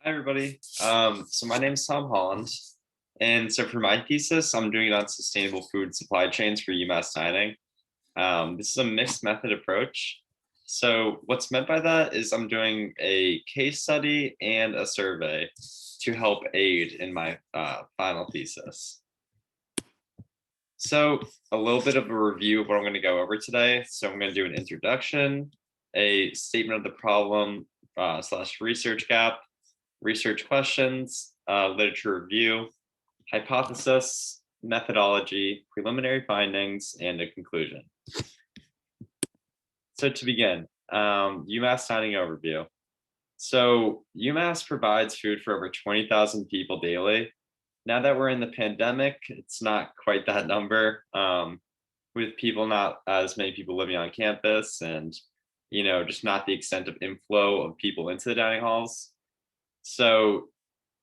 Hi, everybody. So my name is Tom Holland, and so for my thesis, I'm doing it on sustainable food supply chains for UMass Dining. This is a mixed method approach. So what's meant by that is I'm doing a case study and a survey to help aid in my final thesis. So a little bit of a review of what I'm going to go over today. So I'm going to do an introduction, a statement of the problem slash research gap, research questions, literature review, hypothesis, methodology, preliminary findings, and a conclusion. So to begin, UMass dining overview. So UMass provides food for over 20,000 people daily. Now that we're in the pandemic, it's not quite that number. With people, not as many people living on campus, and just not the extent of inflow of people into the dining halls. So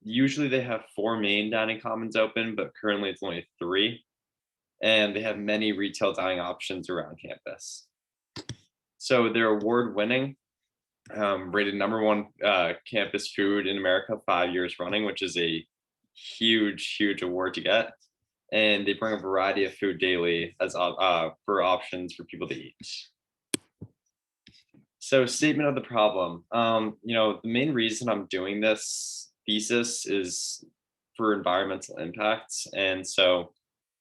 usually they have four main dining commons open, but currently it's only three. And they have many retail dining options around campus. So they're award winning, rated number one campus food in America 5 years running, which is a huge, huge award to get. And they bring a variety of food daily as for options for people to eat. So, statement of the problem. The main reason I'm doing this thesis is for environmental impacts. And so,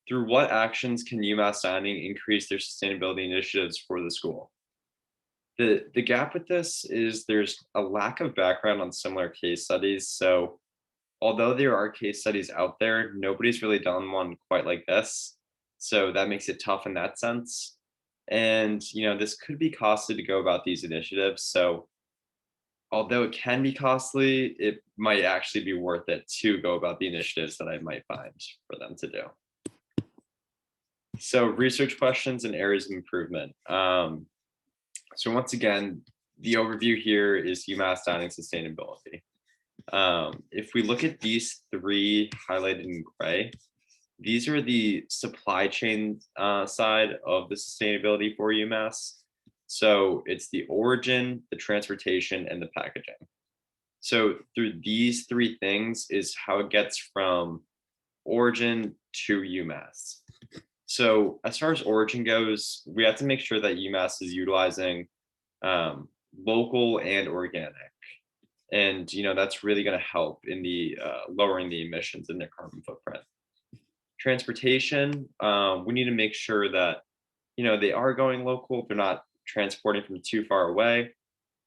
through what actions can UMass Dining increase their sustainability initiatives for the school? The gap with this is there's a lack of background on similar case studies. So, although there are case studies out there, nobody's really done one quite like this. So, that makes it tough in that sense. And this could be costly to go about these initiatives. So although it can be costly, it might actually be worth it to go about the initiatives that I might find for them to do. So research questions and areas of improvement. So once again, the overview here is UMass dining sustainability. If we look at these three highlighted in gray, these are the supply chain side of the sustainability for UMass. So it's the origin, the transportation, and the packaging. So through these three things is how it gets from origin to UMass. So as far as origin goes, we have to make sure that UMass is utilizing local and organic. And that's really going to help in the lowering the emissions in their carbon footprint. Transportation, we need to make sure that they are going local, they're not transporting from too far away,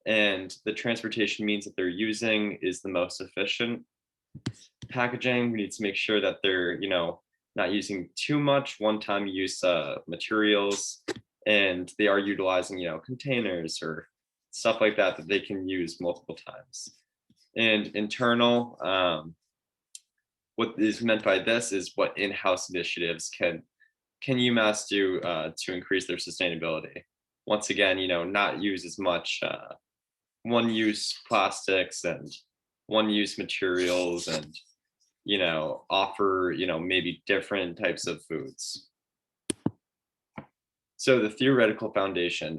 and the transportation means that they're using is the most efficient. Packaging, we need to make sure that they're not using too much one-time use materials, and they are utilizing containers or stuff like that that they can use multiple times. And internal, what is meant by this is what in-house initiatives can UMass do to increase their sustainability. Once again, not use as much one-use plastics and one-use materials, and offer maybe different types of foods. So the theoretical foundation.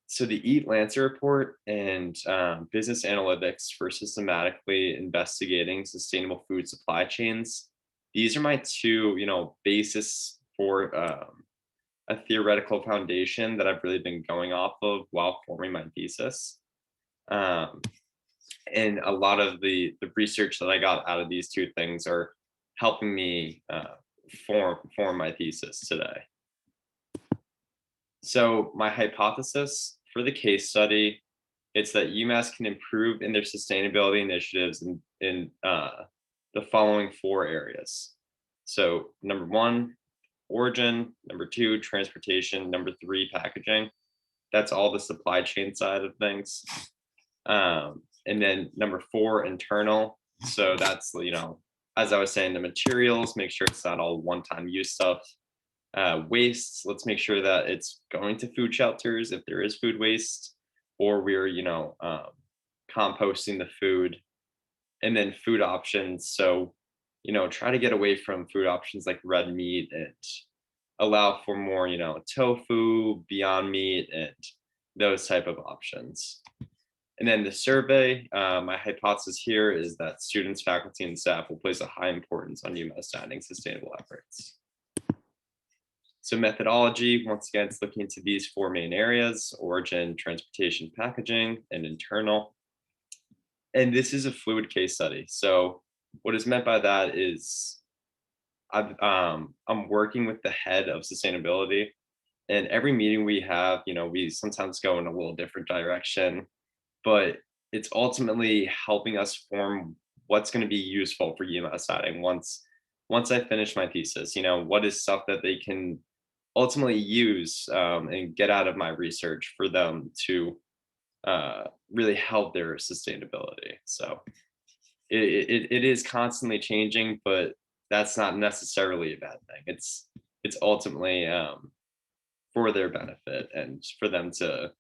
So the Eat Lancer report and business analytics for systematically investigating sustainable food supply chains. These are my two, basis for a theoretical foundation that I've really been going off of while forming my thesis. And a lot of the research that I got out of these two things are helping me form my thesis today. So my hypothesis for the case study, it's that UMass can improve in their sustainability initiatives in the following four areas. So number one, origin, number two, transportation, number three, packaging. That's all the supply chain side of things. And then number four, internal. So that's, as I was saying, the materials, make sure it's not all one-time use stuff. Waste, let's make sure that it's going to food shelters if there is food waste, or we're composting the food. And then food options, so try to get away from food options like red meat and allow for more tofu, beyond meat, and those type of options. And then the survey, my hypothesis here is that students, faculty, and staff will place a high importance on UMass dining sustainable efforts. So methodology, once again, it's looking into these four main areas: origin, transportation, packaging, and internal. And this is a fluid case study. So what is meant by that is I'm working with the head of sustainability, and every meeting we have, we sometimes go in a little different direction, but it's ultimately helping us form what's going to be useful for UMass dining once I finish my thesis. What is stuff that they can ultimately use and get out of my research for them to really help their sustainability. So it is constantly changing, but that's not necessarily a bad thing. It's ultimately for their benefit and for them to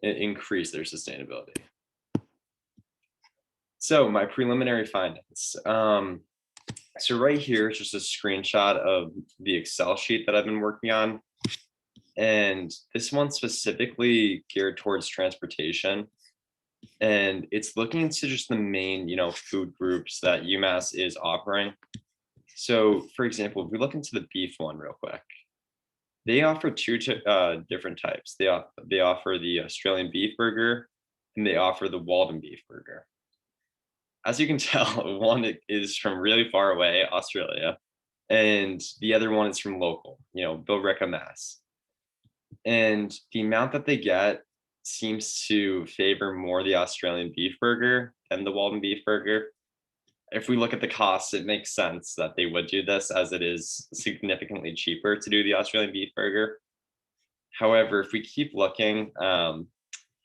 increase their sustainability. So my preliminary findings. So right here is just a screenshot of the Excel sheet that I've been working on. And this one's specifically geared towards transportation. And it's looking into just the main, food groups that UMass is offering. So for example, if we look into the beef one real quick, they offer two different types. They offer the Australian beef burger and they offer the Walden beef burger. As you can tell, one is from really far away, Australia, and the other one is from local, Billerica, Mass. And the amount that they get seems to favor more the Australian beef burger than the Walden beef burger. If we look at the costs, it makes sense that they would do this, as it is significantly cheaper to do the Australian beef burger. However, if we keep looking,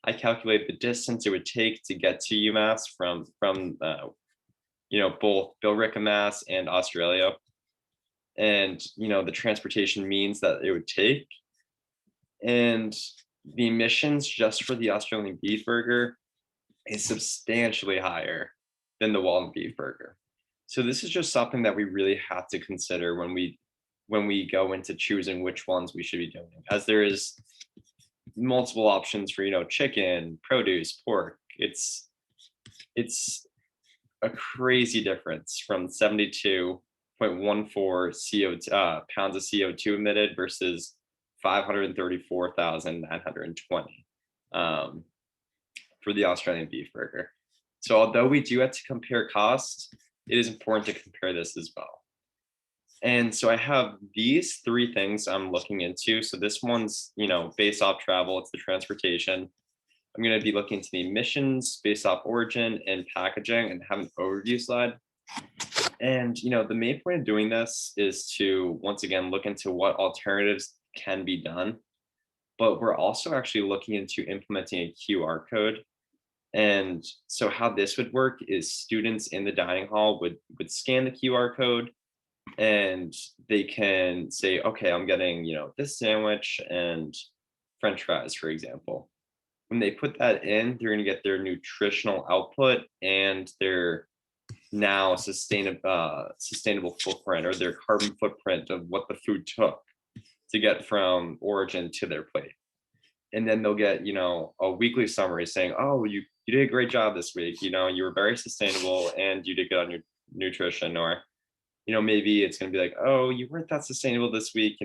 I calculate the distance it would take to get to UMass from both Billerica, Mass and Australia, and the transportation means that it would take, and the emissions just for the Australian beef burger is substantially higher than the Walden beef burger. So this is just something that we really have to consider when we go into choosing which ones we should be doing, as there is multiple options for chicken, produce, pork. It's a crazy difference from 72.14 pounds of CO2 emitted versus 534,920 for the Australian beef burger. So although we do have to compare costs, it is important to compare this as well. And so I have these three things I'm looking into. So this one's, based off travel, it's the transportation. I'm going to be looking into the emissions based off origin and packaging and have an overview slide. And, the main point of doing this is to, once again, look into what alternatives can be done. But we're also actually looking into implementing a QR code. And so how this would work is students in the dining hall would scan the QR code, and they can say, okay, I'm getting, this sandwich and French fries, for example. When they put that in, they're going to get their nutritional output and their now sustainable footprint, or their carbon footprint of what the food took to get from origin to their plate. And then they'll get, a weekly summary saying, oh, you did a great job this week. You were very sustainable and you did good on your nutrition. Or maybe it's going to be like, oh, you weren't that sustainable this week.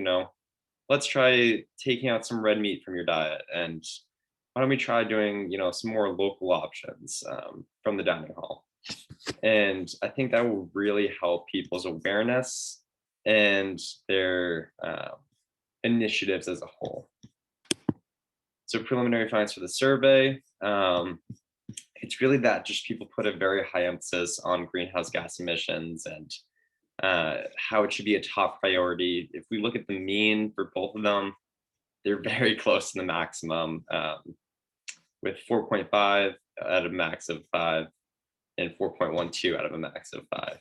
Let's try taking out some red meat from your diet. And why don't we try doing, some more local options from the dining hall? And I think that will really help people's awareness and their initiatives as a whole. So preliminary findings for the survey. It's really that just people put a very high emphasis on greenhouse gas emissions and how it should be a top priority. If we look at the mean for both of them, they're very close to the maximum, with 4.5 out of a max of 5 and 4.12 out of a max of 5.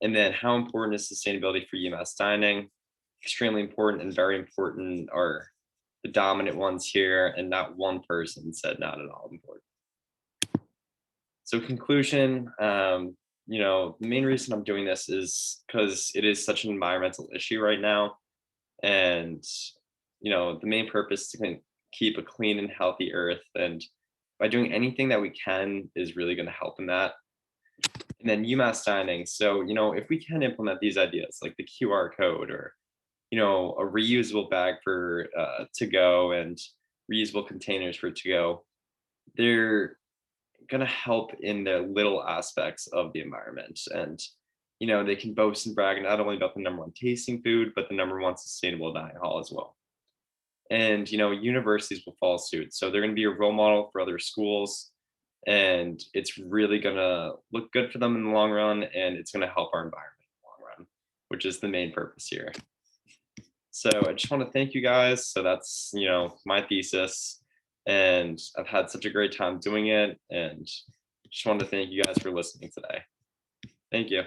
And then how important is sustainability for UMass dining? Extremely important, and very important are the dominant ones here, and not one person said not at all important. So conclusion, the main reason I'm doing this is because it is such an environmental issue right now. And, the main purpose is to keep a clean and healthy earth and by doing anything that we can is really going to help in that. And then UMass dining. So, if we can implement these ideas like the QR code or, a reusable bag for to go and reusable containers for to go, they're going to help in the little aspects of the environment. And, they can boast and brag not only about the number one tasting food, but the number one sustainable dining hall as well. And, universities will follow suit. So they're going to be a role model for other schools. And it's really going to look good for them in the long run. And it's going to help our environment in the long run, which is the main purpose here. So I just want to thank you guys. So that's, my thesis. And I've had such a great time doing it. And just wanted to thank you guys for listening today. Thank you.